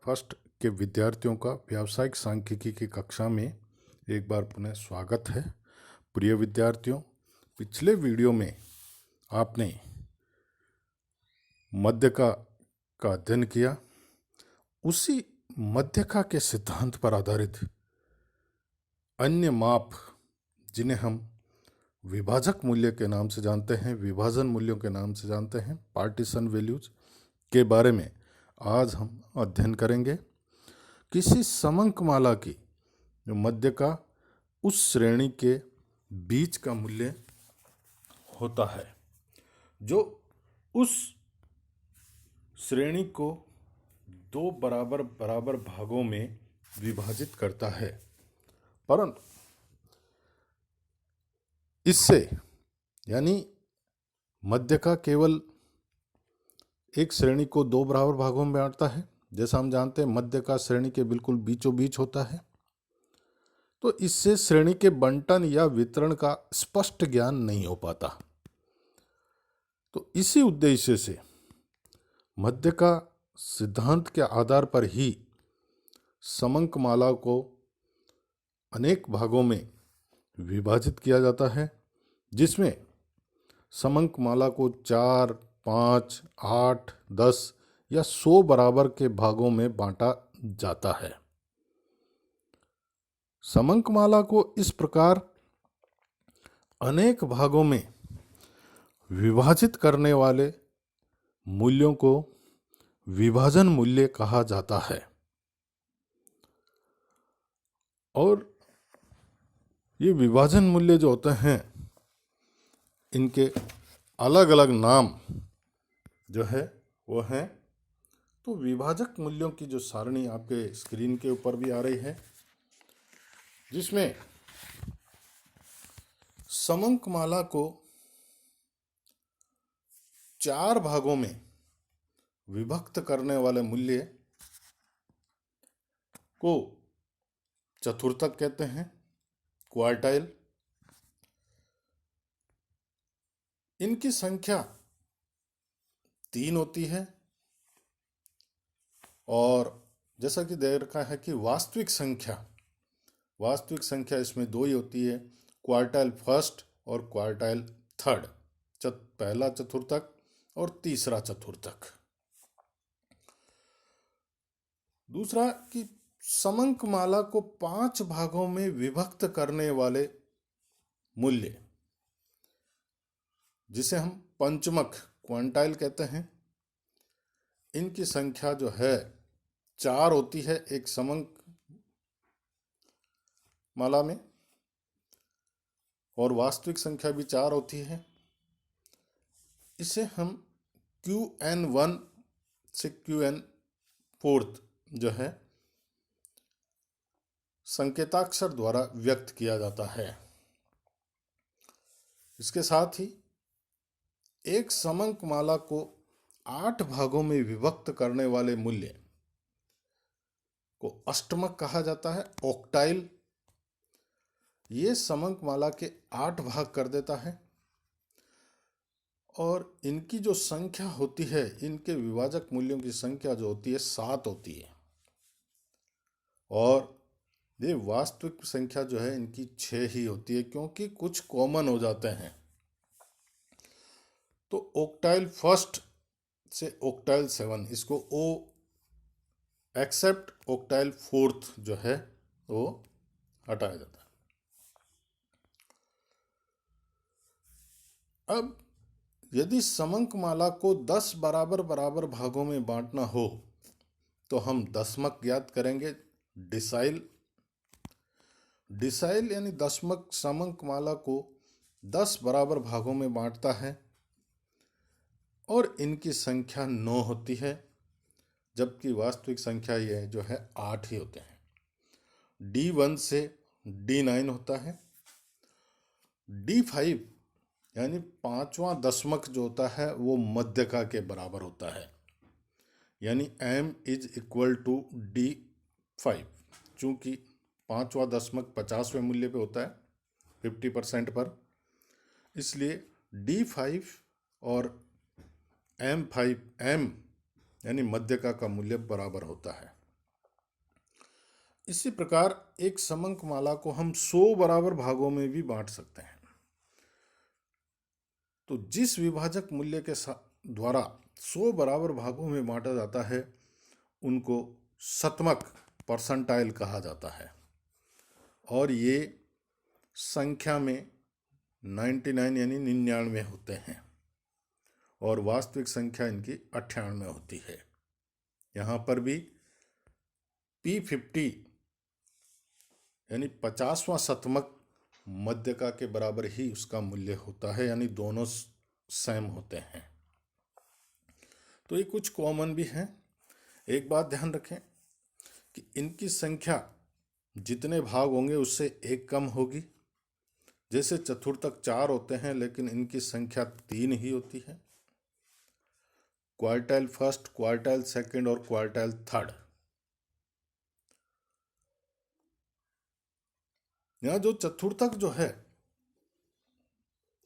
First के विद्यार्थियों का व्यावसायिक सांख्यिकी की कक्षा में एक बार पुनः स्वागत है। प्रिय विद्यार्थियों, पिछले वीडियो में आपने मध्यका का अध्ययन किया। उसी मध्यका के सिद्धांत पर आधारित अन्य माप, जिन्हें हम विभाजक मूल्य के नाम से जानते हैं, विभाजन मूल्यों के नाम से जानते हैं, पार्टीशन वैल्यूज के बारे में आज हम अध्ययन करेंगे। किसी समंकमाला की जो मध्यका उस श्रेणी के बीच का मूल्य होता है जो उस श्रेणी को दो बराबर बराबर भागों में विभाजित करता है। परंतु इससे यानी मध्यका केवल एक श्रेणी को दो बराबर भागों में बांटता है। जैसा हम जानते हैं मध्यका श्रेणी के बिल्कुल बीचों बीच होता है, तो इससे श्रेणी के बंटन या वितरण का स्पष्ट ज्ञान नहीं हो पाता। तो इसी उद्देश्य से मध्यका सिद्धांत के आधार पर ही समंकमाला को अनेक भागों में विभाजित किया जाता है, जिसमें समंकमाला को 4, 5, 8, 10 या 100 बराबर के भागों में बांटा जाता है। समंकमाला को इस प्रकार अनेक भागों में विभाजित करने वाले मूल्यों को विभाजन मूल्य कहा जाता है। और ये विभाजन मूल्य जो होते हैं, इनके अलग अलग नाम जो है वो हैं। तो विभाजक मूल्यों की जो सारणी आपके स्क्रीन के ऊपर भी आ रही है, जिसमें समंकमाला को 4 भागों में विभक्त करने वाले मूल्य को चतुर्थक कहते हैं, क्वार्टाइल। इनकी संख्या 3 होती है और जैसा कि दे रखा है कि वास्तविक संख्या इसमें 2 ही होती है, क्वार्टाइल फर्स्ट और क्वार्टाइल थर्ड, पहला चतुर्थक और तीसरा चतुर्थक। दूसरा कि समंकमाला को 5 भागों में विभक्त करने वाले मूल्य, जिसे हम पंचमक क्वांटाइल कहते हैं, इनकी संख्या जो है 4 होती है एक समंकमाला में, और वास्तविक संख्या भी 4 होती है। इसे हम QN1 से QN4 जो है संकेताक्षर द्वारा व्यक्त किया जाता है। इसके साथ ही एक समंकमाला को 8 भागों में विभक्त करने वाले मूल्य को अष्टमक कहा जाता है, ऑक्टाइल। ये समंकमाला के 8 भाग कर देता है और इनकी जो संख्या होती है, इनके विभाजक मूल्यों की संख्या जो होती है 7 होती है, और ये वास्तविक संख्या जो है इनकी 6 ही होती है, क्योंकि कुछ कॉमन हो जाते हैं। तो ऑक्टाइल फर्स्ट से ऑक्टाइल 7, इसको ओ एक्सेप्ट ऑक्टाइल फोर्थ जो है वो हटाया जाता है। अब यदि समंकमाला को 10 बराबर बराबर भागों में बांटना हो तो हम दशमक ज्ञात करेंगे, डिसाइल यानी दशमक समंकमाला को 10 बराबर भागों में बांटता है और इनकी संख्या 9 होती है, जबकि वास्तविक संख्या यह जो है 8 ही होते हैं। D1 से D9 होता है। D5 यानी 5वां दशमक जो होता है वो मध्यका के बराबर होता है, यानी M = D5। चूंकि 5वां दशमक 50वें मूल्य पे होता है 50% पर, इसलिए D5 और M यानी मध्यका का मूल्य बराबर होता है। इसी प्रकार एक समंक माला को हम 100 बराबर भागों में भी बांट सकते हैं। तो जिस विभाजक मूल्य के द्वारा 100 बराबर भागों में बांटा जाता है उनको शतमक परसेंटाइल कहा जाता है, और ये संख्या में 99 यानी 99 होते हैं, और वास्तविक संख्या इनकी 98 होती है। यहाँ पर भी P50 यानी 50वां शतमक मध्यका के बराबर ही उसका मूल्य होता है, यानी दोनों सेम होते हैं। तो ये कुछ कॉमन भी हैं। एक बात ध्यान रखें कि इनकी संख्या जितने भाग होंगे उससे एक कम होगी। जैसे चतुर्थक 4 होते हैं लेकिन इनकी संख्या 3 ही होती है। क्वार्टाइल फर्स्ट, क्वार्टाइल सेकंड और क्वार्टाइल थर्ड। यहाँ जो चतुर्थक जो है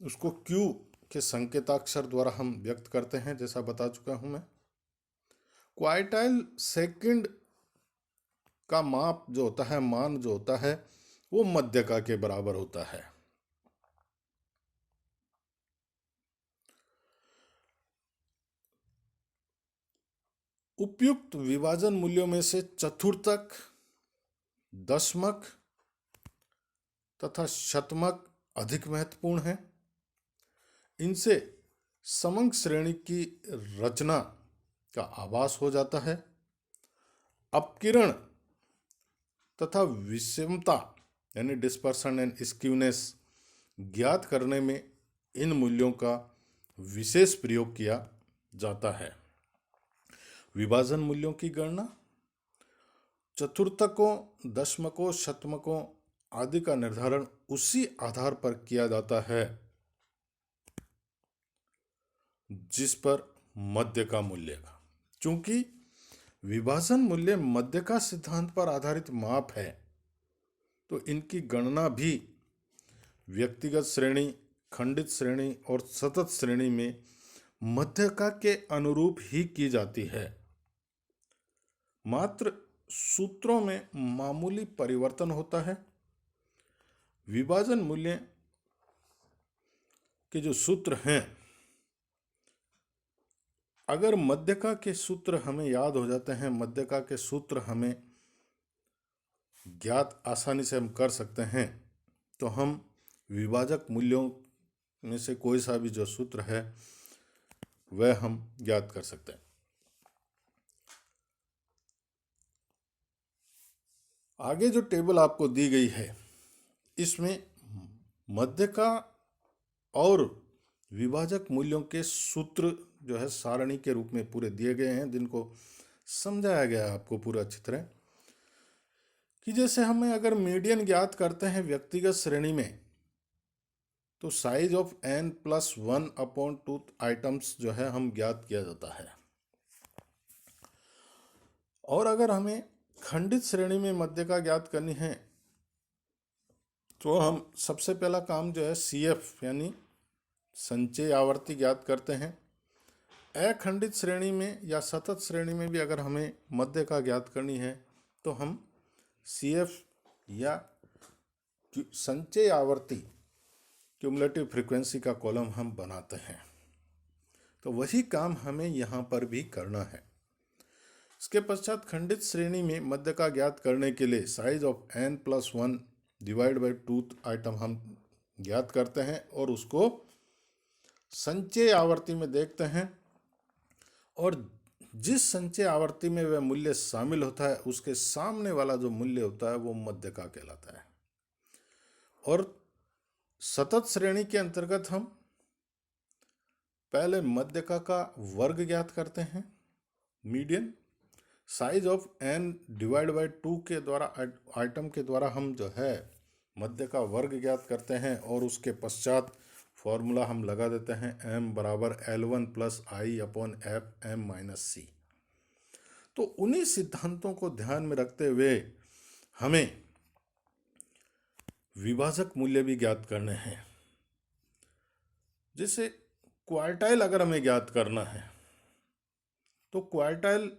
उसको Q के संकेताक्षर द्वारा हम व्यक्त करते हैं, जैसा बता चुका हूं मैं। क्वार्टाइल सेकंड का माप जो होता है, मान जो होता है, वो मध्यका के बराबर होता है। उपयुक्त विभाजन मूल्यों में से चतुर्थक, दशमक तथा शतमक अधिक महत्वपूर्ण है। इनसे समंक श्रेणी की रचना का आभास हो जाता है। अपकिरण तथा विषमता यानी डिस्पर्सन एंड स्क्यूनेस ज्ञात करने में इन मूल्यों का विशेष प्रयोग किया जाता है। विभाजन मूल्यों की गणना चतुर्थकों, दशमकों, शतमकों आदि का निर्धारण उसी आधार पर किया जाता है जिस पर मध्य का मूल्य का। चूंकि विभाजन मूल्य मध्य का सिद्धांत पर आधारित माप है, तो इनकी गणना भी व्यक्तिगत श्रेणी, खंडित श्रेणी और सतत श्रेणी में मध्यका के अनुरूप ही की जाती है। मात्र सूत्रों में मामूली परिवर्तन होता है। विभाजन मूल्य के जो सूत्र हैं, अगर मध्यका के सूत्र हमें याद हो जाते हैं, मध्यका के सूत्र हमें ज्ञात आसानी से हम कर सकते हैं, तो हम विभाजक मूल्यों में से कोई सा भी जो सूत्र है वह हम ज्ञात कर सकते हैं। आगे जो टेबल आपको दी गई है इसमें मध्यका और विभाजक मूल्यों के सूत्र जो है सारणी के रूप में पूरे दिए गए हैं, जिनको समझाया गया है आपको पूरा अच्छी तरह। कि जैसे हमें अगर मीडियन ज्ञात करते हैं व्यक्तिगत श्रेणी में, तो साइज ऑफ n+1/2 आइटम्स जो है हम ज्ञात किया जाता है। और अगर हमें खंडित श्रेणी में मध्यका ज्ञात करनी है तो हम सबसे पहला काम जो है CF यानी संचय आवर्ती ज्ञात करते हैं। अखंडित श्रेणी में या सतत श्रेणी में भी अगर हमें मध्यका ज्ञात करनी है तो हम CF या संचय आवर्ती क्यूमुलेटिव फ्रीक्वेंसी का कॉलम हम बनाते हैं। तो वही काम हमें यहाँ पर भी करना है। इसके पश्चात खंडित श्रेणी में मध्यका ज्ञात करने के लिए साइज ऑफ n+1/2 आइटम हम ज्ञात करते हैं और उसको संचय आवर्ती में देखते हैं, और जिस संचय आवर्ती में वह मूल्य शामिल होता है उसके सामने वाला जो मूल्य होता है वो मध्यका कहलाता है। और सतत श्रेणी के अंतर्गत हम पहले मध्यका का वर्ग ज्ञात करते हैं, मीडियन। साइज ऑफ n/2 के द्वारा आइटम के द्वारा हम जो है मध्य का वर्ग ज्ञात करते हैं, और उसके पश्चात फॉर्मूला हम लगा देते हैं m = L1 + I/F(m-c). तो उन्हीं सिद्धांतों को ध्यान में रखते हुए हमें विभाजक मूल्य भी ज्ञात करने हैं। जैसे क्वार्टाइल अगर हमें ज्ञात करना है तो क्वार्टाइल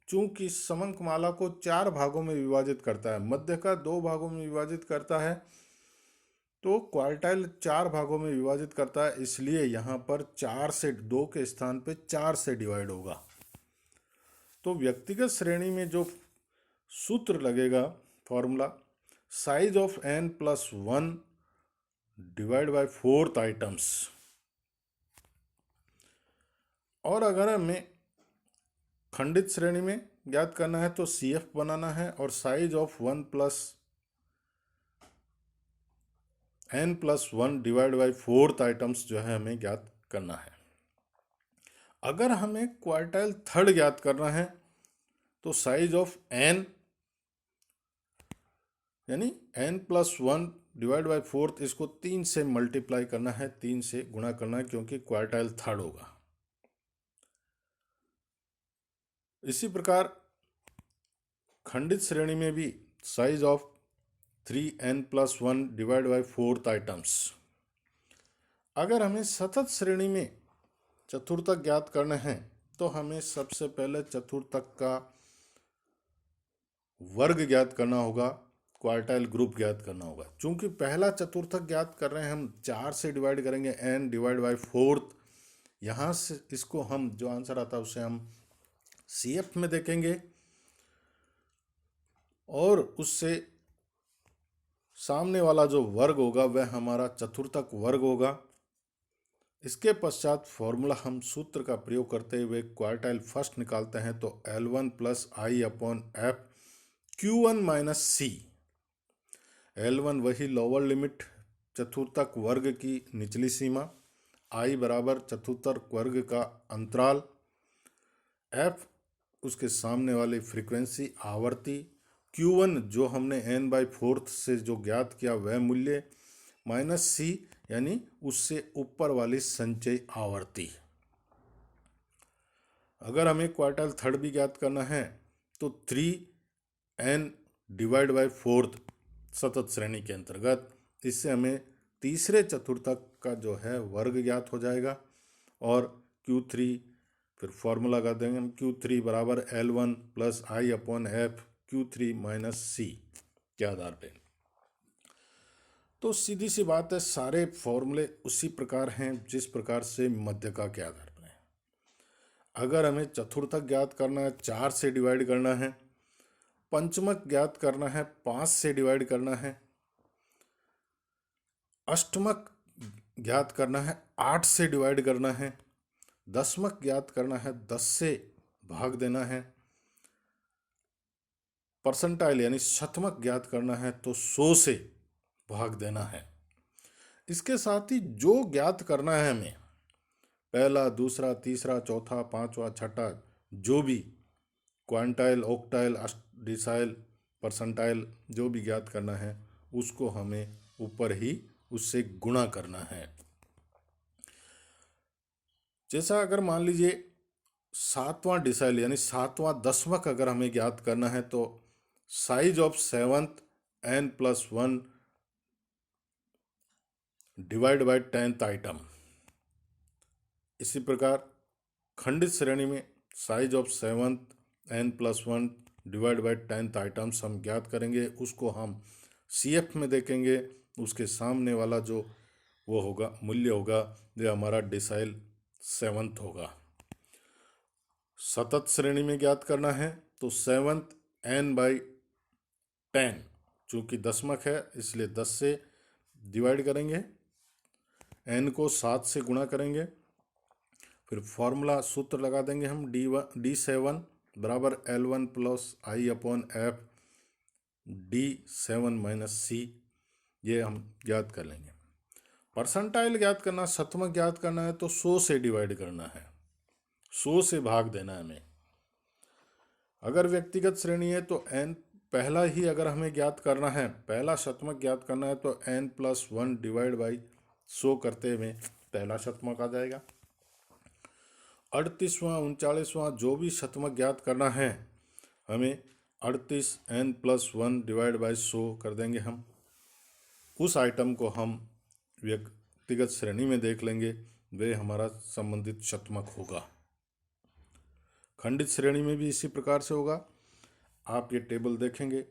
चूंकि समंक माला को 4 भागों में विभाजित करता है, मध्य का 2 भागों में विभाजित करता है, तो क्वार्टाइल 4 भागों में विभाजित करता है, इसलिए यहाँ पर 4 से 2 के स्थान पे 4 से डिवाइड होगा। तो व्यक्तिगत श्रेणी में जो सूत्र लगेगा, formula, size of n plus 1 divide by 4th items. और अगर हमें खंडित श्रेणी में ज्ञात करना है तो CF बनाना है और size of 1 plus n plus 1 divide by 4th items जो है हमें ज्ञात करना है। अगर हमें क्वार्टाइल थर्ड ज्ञात करना है तो साइज ऑफ n यानी n plus 1 divide by 4th, इसको 3 से मल्टीप्लाई करना है, 3 से गुणा करना है, क्योंकि क्वार्टाइल थर्ड होगा। इसी प्रकार खंडित श्रेणी में भी size of 3n plus 1 divide by 4th items. अगर हमें सतत श्रेणी में चतुर्थक ज्ञात करना है तो हमें सबसे पहले चतुर्थक का वर्ग ज्ञात करना होगा, क्वार्टाइल ग्रुप ज्ञात करना होगा। चूंकि पहला चतुर्थक ज्ञात कर रहे हैं, हम 4 से डिवाइड करेंगे, n डिवाइड बाई 4th। यहाँ से इसको हम जो आंसर आता है उसे हम CF में देखेंगे और उससे सामने वाला जो वर्ग होगा वह हमारा चतुर्थक वर्ग होगा। इसके पश्चात फॉर्मूला हम सूत्र का प्रयोग करते हुए क्वार्टाइल फर्स्ट निकालते हैं, तो L1 प्लस आई अपॉन एफ Q1 माइनस सी। L1 वही लोअर लिमिट चतुर्थक वर्ग की निचली सीमा, I बराबर चतुर्थक वर्ग का अंतराल, F उसके सामने वाली फ्रीक्वेंसी आवर्ती, Q1 जो हमने n/4 से जो ज्ञात किया वह मूल्य, माइनस C यानी उससे ऊपर वाली संचयी आवर्ती। अगर हमें क्वार्टाइल थर्ड भी ज्ञात करना है तो 3n डिवाइड बाई 4th सतत श्रेणी के अंतर्गत, इससे हमें तीसरे चतुर्थक का जो है वर्ग ज्ञात हो जाएगा। और Q3 फिर फॉर्मूला लगा देंगे हम, Q3 बराबर L1 प्लस आई अपॉन एफ Q3 माइनस सी के आधार पे। तो सीधी सी बात है, सारे फॉर्मूले उसी प्रकार हैं जिस प्रकार से मध्यका के आधार पर है। अगर हमें चतुर्थक ज्ञात करना है 4 से डिवाइड करना है, पंचमक ज्ञात करना है 5 से डिवाइड करना है, अष्टमक ज्ञात करना है 8 से डिवाइड करना है, दशमक ज्ञात करना है 10 से भाग देना है, परसेंटाइल यानी शतमक ज्ञात करना है तो 100 से भाग देना है। इसके साथ ही जो ज्ञात करना है हमें, पहला, दूसरा, तीसरा, चौथा, पांचवा, छठा, जो भी क्वांटाइल, ऑक्टाइल, डिसाइल, परसेंटाइल जो भी ज्ञात करना है उसको हमें ऊपर ही उससे गुणा करना है। जैसा अगर मान लीजिए 7वां डिसाइल यानी 7वां दशमक अगर हमें ज्ञात करना है तो size of 7th n plus 1 divide by 10th item. इसी प्रकार खंडित श्रेणी में size of 7th n plus 1 divide by 10th items हम ज्ञात करेंगे, उसको हम CF में देखेंगे। उसके सामने वाला जो वो होगा मूल्य होगा जो हमारा डिसाइल 7th होगा। सतत श्रेणी में ज्ञात करना है तो 7th n बाई 10, चूँकि दशमक है इसलिए 10 से डिवाइड करेंगे, n को 7 से गुणा करेंगे, फिर फॉर्मूला सूत्र लगा देंगे हम, D7 बराबर L1 प्लस आई अपॉन एफ D7 माइनस सी, ये हम ज्ञात कर लेंगे। परसेंटाइल ज्ञात करना, शतमक ज्ञात करना है तो 100 से डिवाइड करना है, 100 से भाग देना है हमें। अगर व्यक्तिगत श्रेणी है तो n पहला ही अगर हमें ज्ञात करना है, पहला शतमक ज्ञात करना है तो n प्लस 1 डिवाइड बाई 100 करते हुए पहला शतमक आ जाएगा। 38वां, 39वां जो भी शतमक ज्ञात करना है हमें 38 n प्लस 1 डिवाइड बाई 100 कर देंगे हम। उस आइटम को हम व्यक्तिगत श्रेणी में देख लेंगे, वे हमारा संबंधित शतमक होगा। खंडित श्रेणी में भी इसी प्रकार से होगा। आप ये टेबल देखेंगे,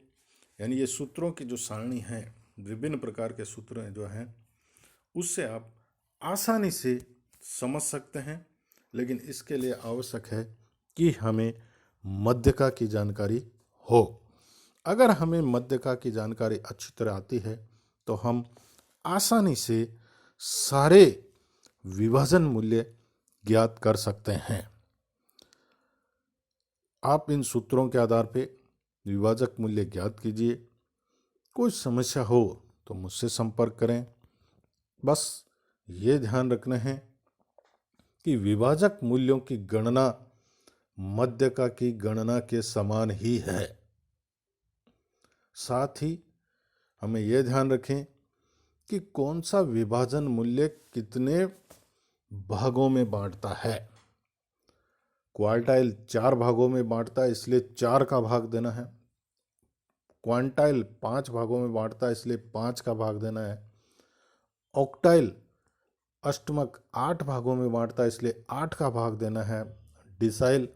यानी ये सूत्रों की जो सारणी है, विभिन्न प्रकार के सूत्र जो हैं, उससे आप आसानी से समझ सकते हैं। लेकिन इसके लिए आवश्यक है कि हमें मध्यका की जानकारी हो। अगर हमें मध्यका की जानकारी अच्छी तरह आती है तो हम आसानी से सारे विभाजन मूल्य ज्ञात कर सकते हैं। आप इन सूत्रों के आधार पे विभाजक मूल्य ज्ञात कीजिए। कोई समस्या हो तो मुझसे संपर्क करें। बस ये ध्यान रखना है कि विभाजक मूल्यों की गणना मध्यका की गणना के समान ही है। साथ ही हमें यह ध्यान रखें कि कौन सा विभाजन मूल्य कितने भागों में बांटता है। क्वार्टाइल 4 भागों में बांटता है, इसलिए 4 का भाग देना है। क्वांटाइल 5 भागों में बांटता है, इसलिए 5 का भाग देना है। ऑक्टाइल अष्टमक 8 भागों में बांटता है, इसलिए 8 का भाग देना है। डिसाइल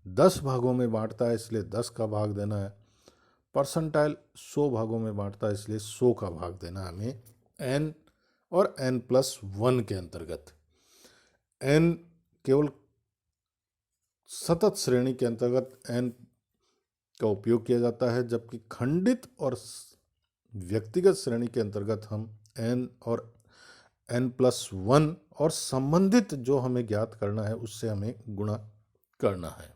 10 भागों में बांटता है, इसलिए 10 का भाग देना है। परसेंटाइल 100 भागों में बांटता है, इसलिए 100 का भाग देना है हमें n और n+1 के अंतर्गत। n केवल सतत श्रेणी के अंतर्गत n का उपयोग किया जाता है, जबकि खंडित और व्यक्तिगत श्रेणी के अंतर्गत हम n और n+1 और संबंधित जो हमें ज्ञात करना है उससे हमें गुणा करना है।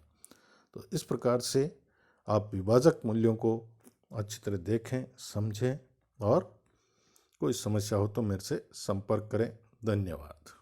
तो इस प्रकार से आप विभाजक मूल्यों को अच्छी तरह देखें, समझें और कोई समस्या हो तो मेरे से संपर्क करें। धन्यवाद।